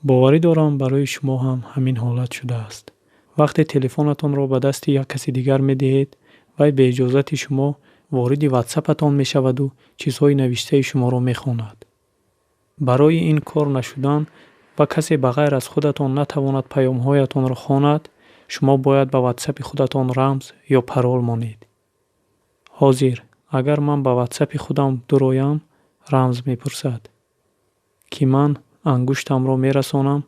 боварӣ дорам барои шумо ҳам ҳамин ҳолат шудааст. вақте телефонатонро ба дасти як каси дигар медиҳед, вай бе иҷозати шумо вориди WhatsApp-атон мешаваду чизҳои навиштаи шуморо мехонад. барои ин кор нашудан ва касе ба ғайр аз худатон натавонад паёмҳоятонро хонад, шумо бояд ба WhatsApp-и худатон рамз ё парол монед. ҳозир агар ман ба WhatsApp-и худам дуроям, рамз мепурсад, ки ман ангуштамро мерасонам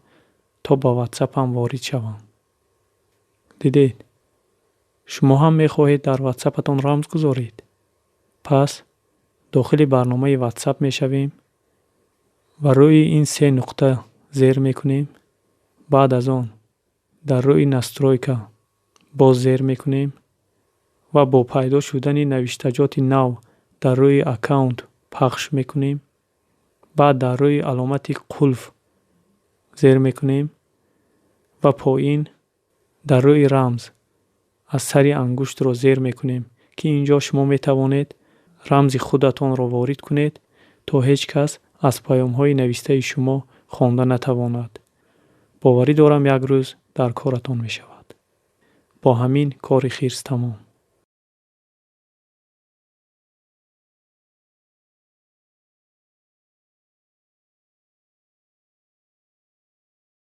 то ба WhatsApp-ам ворид шавам. дидед? шумо ҳам мехоҳед дар WhatsApp-атон рамз гузоред. пас дохили барномаи WhatsApp мешавем ва рӯи ин се нуқта зер мекунем. баъд аз он дар рӯи настройка боз зер мекунем ва бо пайдо шудани навиштаҷоти нав дар рӯи аккаунт пахш мекунем. баъд дар рӯи аломати қулф зер мекунем ва поин дар рӯи рамз аз сари ангуштро зер мекунем, ки инҷо шумо метавонед рамзи худатонро ворид кунед, то ҳеҷ кас аз паёмҳои навистаи шумо хонда натавонад. боварӣ дорам як рӯз дар коратон мешавад. бо ҳамин кори хирс тамом.